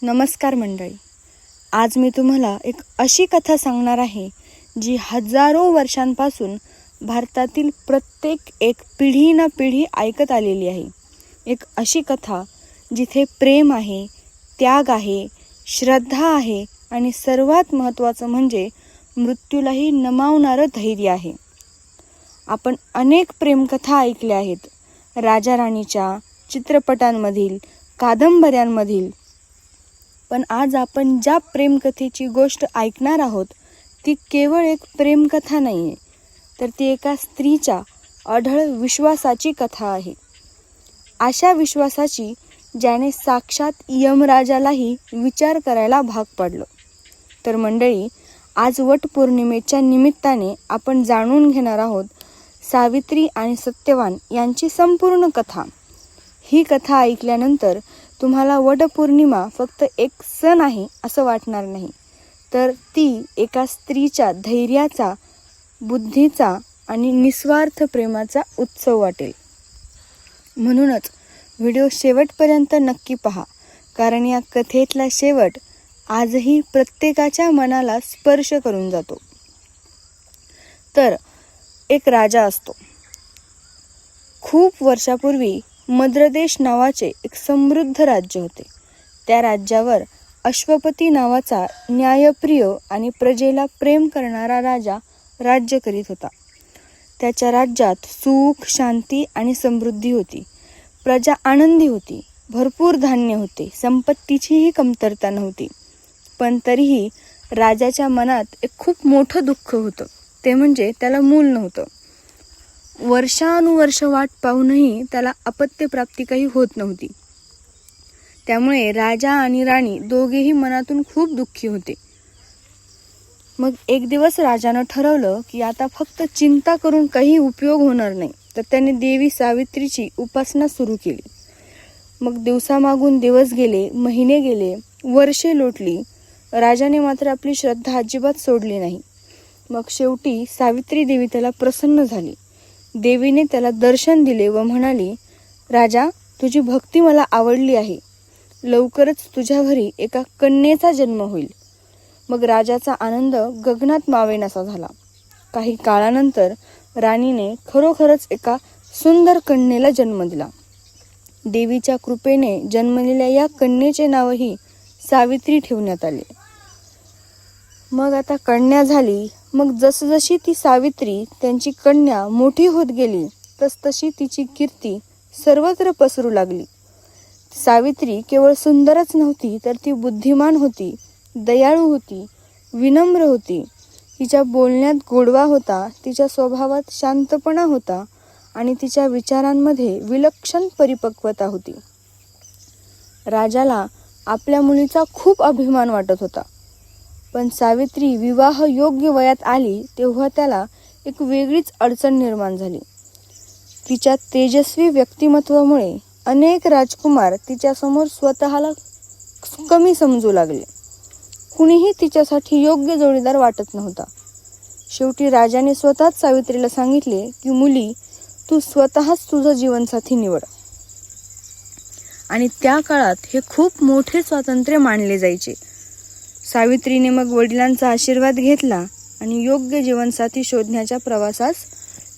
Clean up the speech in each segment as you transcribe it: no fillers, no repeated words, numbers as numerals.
नमस्कार मंडळी. आज मी तुम्हाला एक अशी कथा सांगणार आहे जी हजारो वर्षांपासून भारतातील प्रत्येक एक पिढी ना पिढी ऐकत आलेली आहे. एक अशी कथा जिथे प्रेम आहे, त्याग आहे, श्रद्धा आहे आणि सर्वात महत्त्वाचं म्हणजे मृत्यूलाही नमावणारं धैर्य आहे. आपण अनेक प्रेमकथा ऐकल्या आहेत, राजा राणीच्या, चित्रपटांमधील, कादंबऱ्यांमधील. पण आज आपण ज्या प्रेमकथेची गोष्ट ऐकणार आहोत ती केवळ एक प्रेमकथा नाही आहे, तर ती एका स्त्रीच्या अढळ विश्वासाची कथा आहे. अशा विश्वासाची ज्याने साक्षात यमराजालाही विचार करायला भाग पाडलं. तर मंडळी, आज वटपौर्णिमेच्या निमित्ताने आपण जाणून घेणार आहोत सावित्री आणि सत्यवान यांची संपूर्ण कथा. ही कथा ऐकल्यानंतर तुम्हाला वटपौर्णिमा फक्त एक सण आहे असं वाटणार नाही, तर ती एका स्त्रीच्या धैर्याचा, बुद्धीचा आणि निस्वार्थ प्रेमाचा उत्सव वाटेल. म्हणूनच व्हिडिओ शेवटपर्यंत नक्की पहा, कारण या कथेतला शेवट आजही प्रत्येकाच्या मनाला स्पर्श करून जातो. तर एक राजा असतो. खूप वर्षापूर्वी मद्रदेश नावाचे एक समृद्ध राज्य होते. त्या राज्यावर अश्वपती नावाचा न्यायप्रिय आणि प्रजेला प्रेम करणारा राजा राज्य करीत होता. त्याच्या राज्यात सुख, शांती आणि समृद्धी होती. प्रजा आनंदी होती, भरपूर धान्य होते, संपत्तीचीही कमतरता नव्हती. पण तरीही राजाच्या मनात एक खूप मोठं दुःख होतं, ते म्हणजे त्याला मूल नव्हतं. वर्षानुवर्ष वाट पाहूनही त्याला अपत्यप्राप्ती काही होत नव्हती. त्यामुळे राजा आणि राणी दोघेही मनातून खूप दुःखी होते. मग एक दिवस राजानं ठरवलं की आता फक्त चिंता करून काही उपयोग होणार नाही, तर त्याने देवी सावित्रीची उपासना सुरू केली. मग दिवसामागून दिवस गेले, महिने गेले, वर्षे लोटली. राजाने मात्र आपली श्रद्धा अजिबात सोडली नाही. मग शेवटी सावित्री देवी त्याला प्रसन्न झाली. देवीने त्याला दर्शन दिले व म्हणाली, राजा, तुझी भक्ती मला आवडली आहे. लवकरच तुझ्या घरी एका कन्येचा जन्म होईल. मग राजाचा आनंद गगनात मावेनासा झाला. काही काळानंतर राणीने खरोखरच एका सुंदर कन्येला जन्म दिला. देवीच्या कृपेने जन्मलेल्या या कन्येचे नावही सावित्री ठेवण्यात आले. मग आता कन्या झाली. मग जसजशी ती सावित्री, त्यांची कन्या, मोठी होत गेली तसतशी तिची कीर्ती सर्वत्र पसरू लागली. सावित्री केवळ सुंदरच नव्हती, तर ती बुद्धिमान होती, दयाळू होती, विनम्र होती. तिच्या बोलण्यात गोडवा होता, तिच्या स्वभावात शांतपणा होता आणि तिच्या विचारांमध्ये विलक्षण परिपक्वता होती. राजाला आपल्या मुलीचा खूप अभिमान वाटत होता. पण सावित्री विवाह योग्य वयात आली तेव्हा त्याला एक वेगळीच अडचण निर्माण झाली. तिच्या तेजस्वी व्यक्तिमत्वामुळे अनेक राजकुमार तिच्यासमोर स्वतःला कमी समजू लागले. कुणीही तिच्यासाठी योग्य जोडीदार वाटत नव्हता. शेवटी राजाने स्वतःच सावित्रीला सांगितले की मुली, तू स्वतःच तुझं जीवनसाथी निवड. आणि त्या काळात हे खूप मोठे स्वातंत्र्य मानले जायचे. सावित्रीने मग वडिलांचा आशीर्वाद घेतला आणि योग्य जीवनसाथी शोधण्याच्या प्रवासास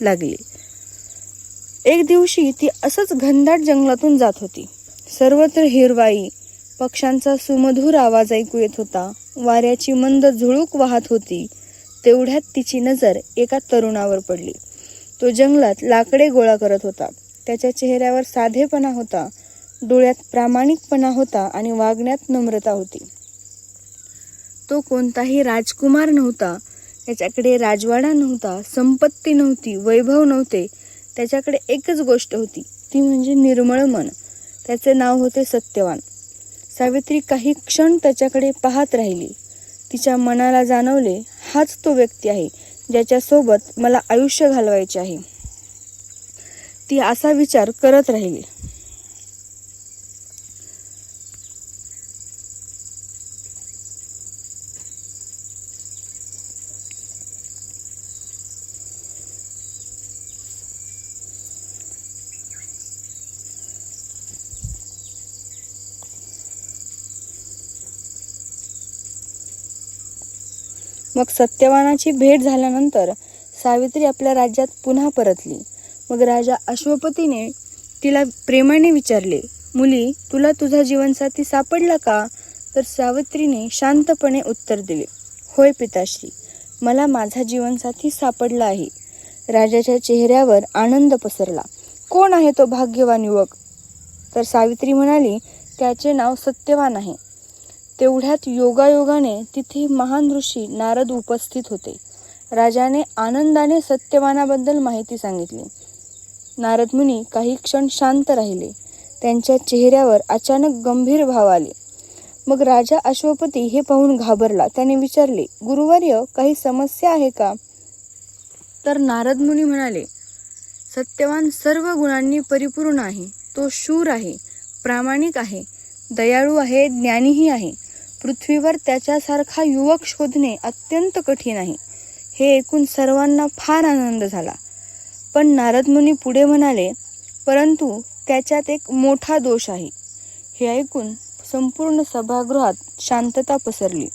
लागली. एक दिवशी ती असंच घनदाट जंगलातून जात होती. सर्वत्र हिरवाई, पक्ष्यांचा सुमधुर आवाज ऐकू येत होता, वाऱ्याची मंद झुळूक वाहत होती. तेवढ्यात तिची नजर एका तरुणावर पडली. तो जंगलात लाकडे गोळा करत होता. त्याच्या चेहऱ्यावर साधेपणा होता, डोळ्यात प्रामाणिकपणा होता आणि वागण्यात नम्रता होती. तो कोणताही राजकुमार नव्हता. त्याच्याकडे राजवाडा नव्हता, संपत्ती नव्हती, वैभव नव्हते. त्याच्याकडे एकच गोष्ट होती, ती म्हणजे निर्मळ मन. त्याचे नाव होते सत्यवान. सावित्री काही क्षण त्याच्याकडे पाहत राहिली. तिच्या मनाला जाणवले, हाच तो व्यक्ती आहे ज्याच्यासोबत मला आयुष्य घालवायचे आहे. ती असा विचार करत राहिली. मग सत्यवानाची भेट झाल्यानंतर सावित्री आपल्या राज्यात पुन्हा परतली. मग राजा अश्वपतीने तिला प्रेमाने विचारले, मुली, तुला तुझा जीवनसाथी सापडला का? तर सावित्रीने शांतपणे उत्तर दिले, होय पिताश्री, मला माझा जीवनसाथी सापडला आहे. राजाच्या चेहऱ्यावर आनंद पसरला. कोण आहे तो भाग्यवान युवक? तर सावित्री म्हणाली, त्याचे नाव सत्यवान आहे. तेवढ्यात योगायोगाने तिथे महान ऋषी नारद उपस्थित होते. राजाने आनंदाने सत्यवानाबद्दल माहिती सांगितली. नारद मुनी काही क्षण शांत राहिले. त्यांच्या चेहऱ्यावर अचानक गंभीर भाव आले. मग राजा अश्वपती हे पाहून घाबरला. त्याने विचारले, गुरुवर्य, काही समस्या आहे का? तर नारद मुनी म्हणाले, सत्यवान सर्व गुणांनी परिपूर्ण आहे. तो शूर आहे, प्रामाणिक आहे, दयाळू आहे, ज्ञानीही आहे. पृथ्वीवर त्याच्यासारखा युवक शोधणे अत्यंत कठीण आहे. हे ऐकून सर्वांना फार आनंद झाला. पण नारद मुनी पुढे म्हणाले, परंतु त्याच्यात एक मोठा दोष आहे. हे ऐकून संपूर्ण सभागृहात शांतता पसरली.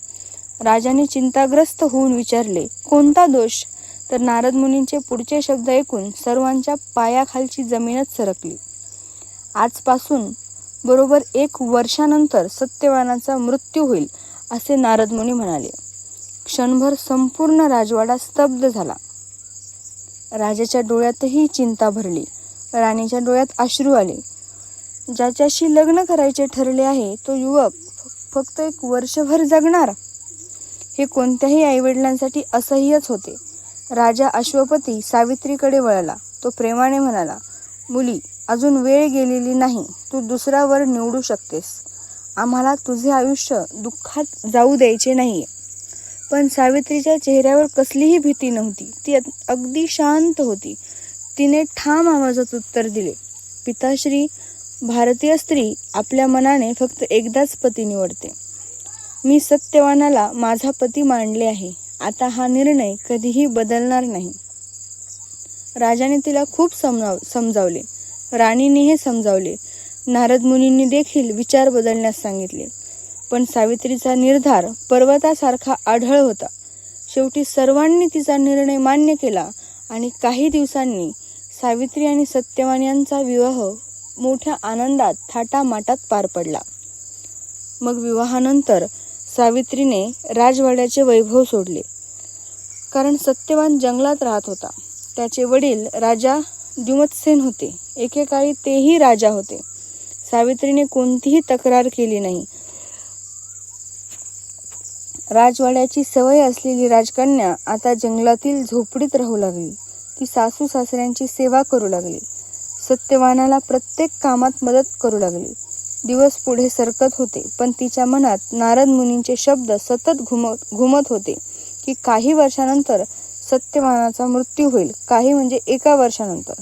राजाने चिंताग्रस्त होऊन विचारले, कोणता दोष? तर नारद मुनींचे पुढचे शब्द ऐकून सर्वांच्या पायाखालची जमीनच सरकली. आजपासून बरोबर 1 वर्षानंतर सत्यवानाचा मृत्यू होईल, असे नारद मुनी म्हणाले. क्षणभर संपूर्ण राजवाडा स्तब्ध झाला. राजाच्या डोळ्यातही चिंता भरली. राणीच्या डोळ्यात अश्रू आले. ज्याच्याशी लग्न करायचे ठरले आहे तो युवक फक्त 1 वर्षभर जगणार, हे कोणत्याही आईवडिलांसाठी असह्यच होते. राजा अश्वपती सावित्रीकडे वळला. तो प्रेमाने म्हणाला, मुली, अजून वेळ गेलेली नाही. तू दुसरा वर निवडू शकतेस. आम्हाला तुझे आयुष्य दुःखात जाऊ द्यायचे नाहीये. पण सावित्रीच्या चेहऱ्यावर कसलीही भीती नव्हती. ती अगदी शांत होती. तिने ठाम आवाजात उत्तर दिले, पिताश्री, भारतीय स्त्री आपल्या मनाने फक्त एकदाच पती निवडते. मी सत्यवानाला माझा पती मानले आहे. आता हा निर्णय कधीही बदलणार नाही. राजाने तिला खूप समजावले. राणीने हे समजावले. नारद मुनींनी देखील विचार बदलण्यास सांगितले. पण सावित्रीचा निर्धार पर्वतासारखा आढळ होता. शेवटी सर्वांनी तिचा निर्णय मान्य केला आणि काही दिवसांनी सावित्री आणि सत्यवान यांचा विवाह मोठ्या आनंदात थाटामाटात पार पडला. मग विवाहानंतर सावित्रीने राजवाड्याचे वैभव सोडले. कारण सत्यवान जंगलात राहत होता. त्याचे वडील राजा द्युमत्सेन होते. एकेकाळी तेही राजा होते. सावित्रीने कोणतीही तक्रार केली नाही. राजवाड्याची सवय असलेली राजकन्या आता जंगलातील झोपडीत राहू लागली. ती सासू सासऱ्यांची सेवा करू लागली. सत्यवानाला प्रत्येक कामात मदत करू लागली. दिवस पुढे सरकत होते, पण तिच्या मनात नारद मुनींचे शब्द सतत घुमत होते की काही वर्षानंतर सत्यवानाचा मृत्यू होईल. काही म्हणजे 1 वर्षानंतर.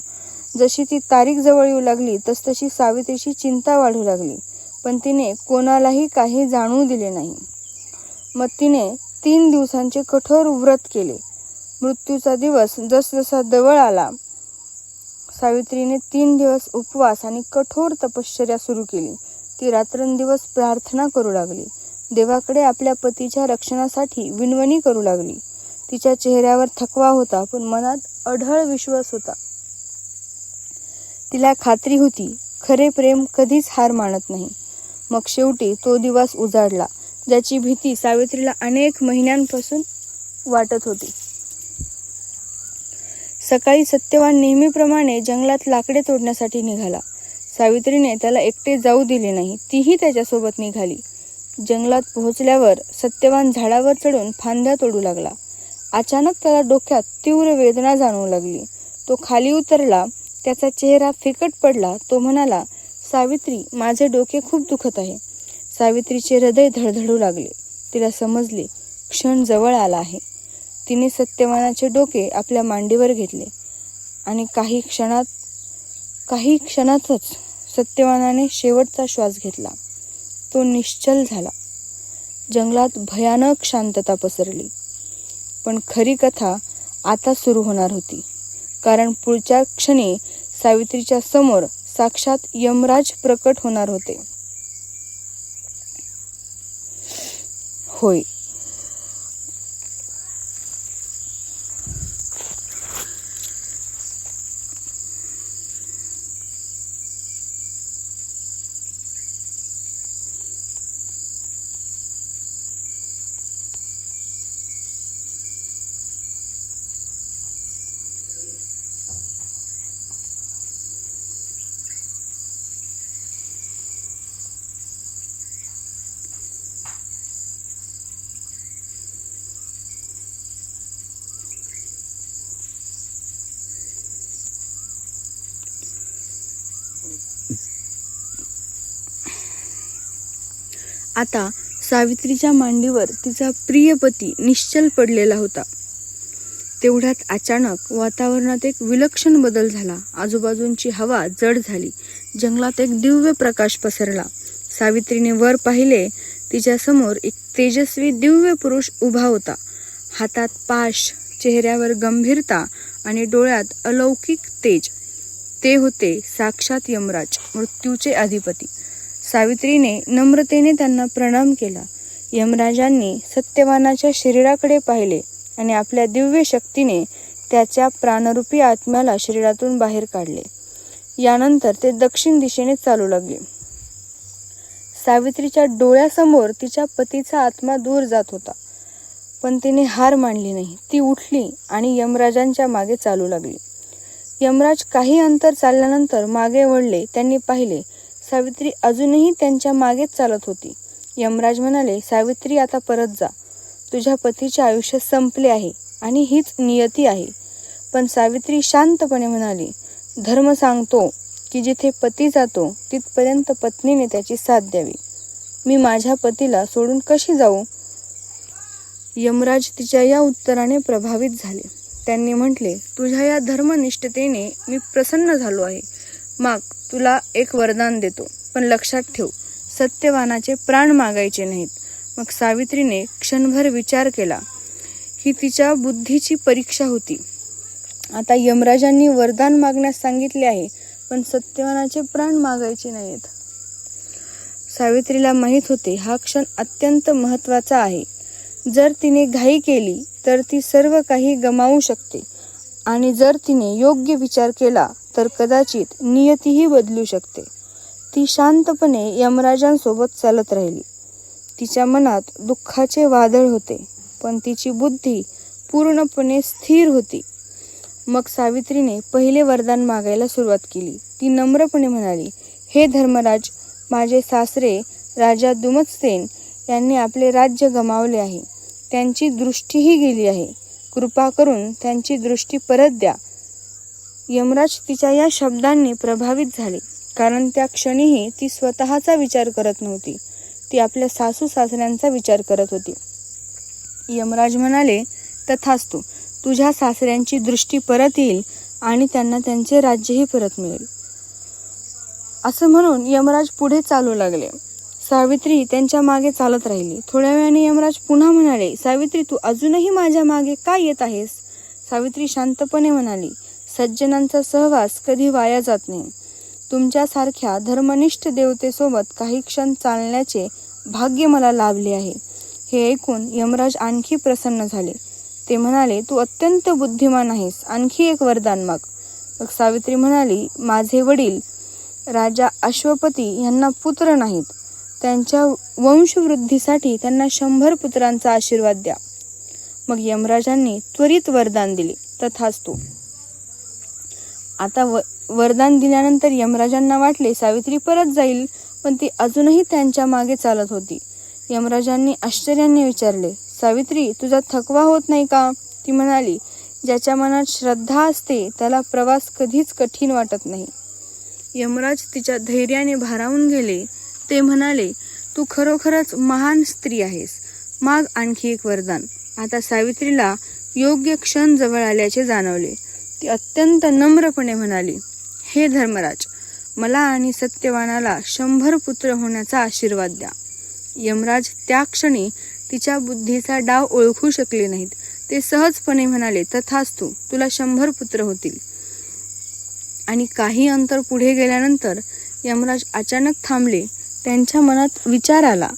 जशी ती तारीख जवळ येऊ लागली तसतशी सावित्रीची चिंता वाढू लागली. पण तिने कोणालाही काही जाणवू दिले नाही. मग तिने 3 दिवसांचे कठोर व्रत केले. मृत्यूचा दिवस जसजसा जवळ आला, सावित्रीने 3 दिवस उपवास आणि कठोर तपश्चर्या सुरू केली. ती रात्रंदिवस प्रार्थना करू लागली. देवाकडे आपल्या पतीच्या रक्षणासाठी विनवणी करू लागली. तिच्या चेहऱ्यावर थकवा होता, पण मनात अढळ विश्वास होता. तिला खात्री होती, खरे प्रेम कधीच हार मानत नाही. मग शेवटी तो दिवस उजाडला, ज्याची भीती सावित्रीला अनेक महिन्यांपासून वाटत होती. सकाळी सत्यवान नेहमीप्रमाणे जंगलात लाकडे तोडण्यासाठी निघाला. सावित्रीने त्याला एकटे जाऊ दिले नाही. तीही त्याच्यासोबत निघाली. जंगलात पोहोचल्यावर सत्यवान झाडावर चढून फांद्या तोडू लागला. अचानक त्याला डोक्यात तीव्र वेदना जाणवू लागली. तो खाली उतरला. त्याचा चेहरा फिकट पडला. तो म्हणाला, सावित्री, माझे डोके खूप दुखत आहे. सावित्रीचे हृदय धडधडू लागले. तिला समजले, क्षण जवळ आला आहे. तिने सत्यवानाचे डोके आपल्या मांडीवर घेतले आणि काही क्षणातच सत्यवानाने शेवटचा श्वास घेतला. तो निश्चल झाला. जंगलात भयानक शांतता पसरली. पण खरी कथा आता सुरू होणार होती. कारण पुढच्या क्षणी सावित्रीच्या समोर साक्षात यमराज प्रकट होणार होते. होय, आता सावित्रीच्या मांडीवर तिचा प्रिय पती निश्चल पडलेला होता. तेवढ्यात अचानक वातावरणात एक विलक्षण बदल झाला. आजूबाजूंची हवा जड झाली. जंगलात एक दिव्य प्रकाश पसरला. सावित्रीने वर पाहिले. तिच्या समोर एक तेजस्वी दिव्य पुरुष उभा होता. हातात पाश, चेहऱ्यावर गंभीरता आणि डोळ्यात अलौकिक तेज. ते होते साक्षात यमराज, मृत्यूचे अधिपती. सावित्रीने नम्रतेने त्यांना प्रणाम केला. यमराजांनी सत्यवानाच्या शरीराकडे पाहिले आणि आपल्या दिव्य शक्तीने त्याच्या प्राणरूपी आत्म्याला शरीरातून बाहेर काढले. यानंतर ते दक्षिण दिशेने चालू लागले. सावित्रीच्या डोळ्यासमोर तिच्या पतीचा आत्मा दूर जात होता, पण तिने हार मानली नाही. ती उठली आणि यमराजांच्या मागे चालू लागली. यमराज काही अंतर चालल्यानंतर मागे वळले. त्यांनी पाहिले सावित्री अजूनही त्यांच्या मागेच चालत होती. यमराज म्हणाले, सावित्री, आता परत जा. तुझ्या पतीचे आयुष्य संपले आहे आणि हीच नियती आहे. पण सावित्री शांतपणे म्हणाली, धर्म सांगतो की जिथे पती जातो तिथपर्यंत पत्नीने त्याची साथ द्यावी. मी माझ्या पतीला सोडून कशी जाऊ? यमराज तिच्या या उत्तराने प्रभावित झाले. त्यांनी म्हटले, तुझ्या या धर्मनिष्ठतेने मी प्रसन्न झालो आहे. माग, तुला एक वरदान देतो, पण लक्षात ठेव, सत्यवानाचे प्राण मागायचे नाहीत. मग सावित्रीने क्षणभर विचार केला. ही तिच्या बुद्धीची परीक्षा होती. आता यमराजांनी वरदान मागण्यास सांगितले आहे, पण सत्यवानाचे प्राण मागायचे नाहीत. सावित्रीला माहीत होते हा क्षण अत्यंत महत्त्वाचा आहे. जर तिने घाई केली तर ती सर्व काही गमावू शकते, आणि जर तिने योग्य विचार केला तर कदाचित नियतीही बदलू शकते. ती शांतपणे यमराजांसोबत चालत राहिली. तिच्या मनात दुःखाचे वादळ होते, पण तिची बुद्धी पूर्णपणे स्थिर होती. मग सावित्रीने पहिले वरदान मागायला सुरुवात केली. ती नम्रपणे म्हणाली, हे धर्मराज, माझे सासरे राजा दुमत्सेन यांनी आपले राज्य गमावले आहे. त्यांची दृष्टीही गेली आहे. कृपा करून त्यांची दृष्टी परत द्या. यमराज तिच्या या शब्दांनी प्रभावित झाले, कारण त्या क्षणीही ती स्वतःचा विचार करत नव्हती. ती आपल्या सासू सासऱ्यांचा विचार करत होती. यमराज म्हणाले, तथास्तु, तुझ्या सासऱ्यांची दृष्टी परत येईल आणि त्यांना त्यांचे राज्यही परत मिळेल. असं म्हणून यमराज पुढे चालू लागले. सावित्री त्यांच्या मागे चालत राहिली. थोड्या वेळाने यमराज पुन्हा म्हणाले, सावित्री, तू अजूनही माझ्या मागे का येत आहेस? सावित्री शांतपणे म्हणाली, सज्जनांचा सहवास कधी वाया जात नाही. तुमच्यासारख्या धर्मनिष्ठ देवतेसोबत काही क्षण चालण्याचे भाग्य मला लाभले आहे. हे ऐकून यमराज आणखी प्रसन्न झाले. ते म्हणाले, तू अत्यंत बुद्धिमान आहेस. आणखी एक वरदान माग. मग सावित्री म्हणाली, माझे वडील राजा अश्वपती यांना पुत्र नाहीत. त्यांच्या वंशवृद्धीसाठी त्यांना 100 पुत्रांचा आशीर्वाद द्या. मग यमराजांनी त्वरित वरदान दिले. तथास्तु. आता वरदान दिल्यानंतर यमराजांना वाटले सावित्री परत जाईल, पण ती अजूनही त्यांच्या मागे चालत होती. यमराजांनी आश्चर्याने विचारले, सावित्री, तुझा थकवा होत नाही का? ती म्हणाली, ज्याच्या मनात श्रद्धा असते त्याला प्रवास कधीच कठीण वाटत नाही. यमराज तिच्या धैर्याने भारावून गेले. ते म्हणाले, तू खरोखरच महान स्त्री आहेस. माग आणखी एक वरदान. आता सावित्रीला योग्य क्षण जवळ आल्याचे जाणवले. ती अत्यंत नम्रपणे म्हणाली, हे धर्मराज, मला आणि सत्यवानाला 100 पुत्र होण्याचा आशीर्वाद द्या. यमराज त्या क्षणी तिच्या बुद्धीचा डाव ओळखू शकले नाहीत. ते सहजपणे म्हणाले, तथास्तु, तुला 100 पुत्र होतील. आणि काही अंतर पुढे गेल्यानंतर यमराज अचानक थांबले. त्यांच्या मनात विचार आला,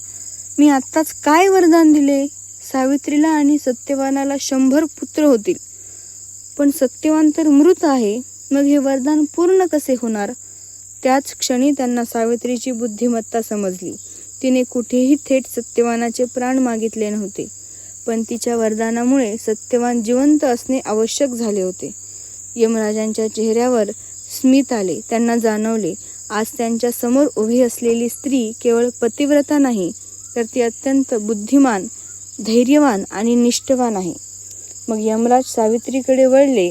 मी आत्ताच काय वरदान दिले? सावित्रीला आणि सत्यवानाला 100 पुत्र होतील, पण सत्यवान तर मृत आहे. मग हे वरदान पूर्ण कसे होणार? त्याच क्षणी त्यांना सावित्रीची बुद्धिमत्ता समजली. तिने कुठेही थेट सत्यवानाचे प्राण मागितले नव्हते, पण तिच्या वरदानामुळे सत्यवान जिवंत असणे आवश्यक झाले होते. यमराजांच्या चेहऱ्यावर स्मित आले. त्यांना जाणवले, आज त्यांच्या समोर उभी असलेली स्त्री केवळ पतिव्रता नाही, तर ती अत्यंत बुद्धिमान, धैर्यवान आणि निष्ठावान आहे. मग यमराज सावित्रीकडे वळले.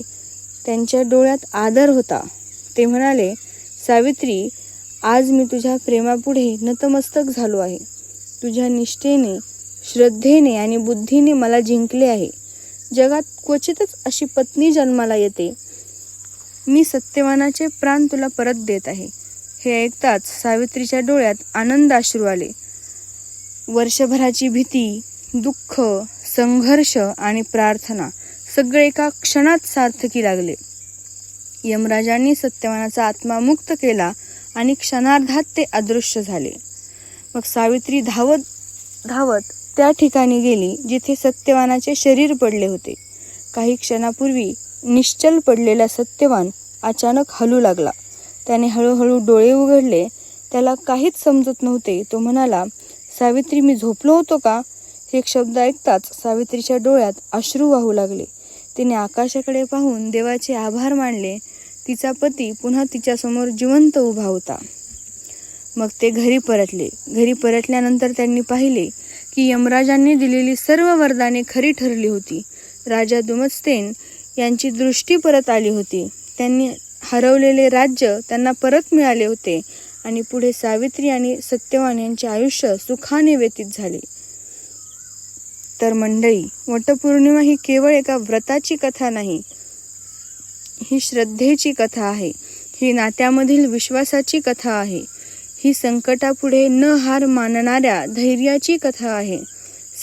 त्यांच्या डोळ्यात आदर होता. ते म्हणाले, सावित्री, आज मी तुझ्या प्रेमापुढे नतमस्तक झालो आहे. तुझ्या निष्ठेने, श्रद्धेने आणि बुद्धीने मला जिंकले आहे. जगात क्वचितच अशी पत्नी जन्माला येते. मी सत्यवानाचे प्राण तुला परत देत आहे. हे ऐकताच सावित्रीच्या डोळ्यात आनंद अश्रू आले. वर्षभराची भीती, दुःख, संघर्ष आणि प्रार्थना सगळे एका क्षणात सार्थकी लागले. यमराजांनी सत्यवानाचा आत्मा मुक्त केला आणि क्षणार्धात ते अदृश्य झाले. मग सावित्री धावत त्या ठिकाणी गेली जिथे सत्यवानाचे शरीर पडले होते. काही क्षणापूर्वी निश्चल पडलेला सत्यवान अचानक हलू लागला. त्याने हळूहळू डोळे उघडले. त्याला काहीच समजत नव्हते. तो म्हणाला, सावित्री, मी झोपलो होतो का? हे शब्द ऐकताच सावित्रीच्या डोळ्यात अश्रू वाहू लागले. तिने आकाशाकडे पाहून देवाचे आभार मानले. तिचा पती पुन्हा तिच्यासमोर जिवंत उभा होता. मग ते घरी परतले. घरी परतल्यानंतर त्यांनी पाहिले की यमराजांनी दिलेली सर्व वरदाने खरी ठरली होती. राजा दुमत्सेन यांची दृष्टी परत आली होती. त्यांनी हरवलेले राज्य त्यांना परत मिळाले होते आणि पुढे सावित्री आणि सत्यवान यांचे आयुष्य सुखाने व्यतीत झाले. तर मंडळी, वटपौर्णिमा ही केवळ एका व्रताची कथा नाही, ही श्रद्धेची कथा आहे. ही नात्यामधील विश्वासाची कथा आहे. ही संकटापुढे न हार मानणाऱ्या धैर्याची कथा आहे.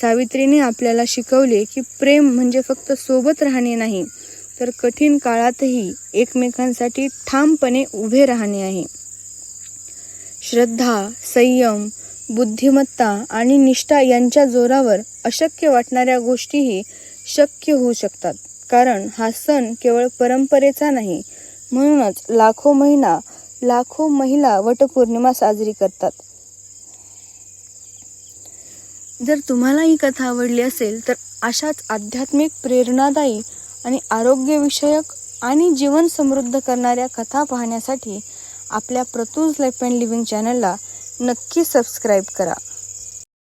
सावित्रीने आपल्याला शिकवले की प्रेम म्हणजे फक्त सोबत राहणे नाही, तर कठीण काळातही एकमेकांसाठी ठामपणे उभे राहणे आहे. श्रद्धा, संयम, बुद्धिमत्ता आणि निष्ठा यांच्या जोरावर अशक्य वाटणाऱ्या गोष्टीही शक्य होऊ शकतात. कारण हा सण केवळ परंपरेचा नाही. म्हणूनच लाखो महिला वटपौर्णिमा साजरी करतात. जर तुम्हाला ही कथा आवडली असेल तर अशाच आध्यात्मिक, प्रेरणादायी आणि आरोग्यविषयक आणि जीवन समृद्ध करणाऱ्या कथा पाहण्यासाठी आपल्या प्रतूज लाईफ अँड लिव्हिंग चॅनलला नक्की सबस्क्राईब करा.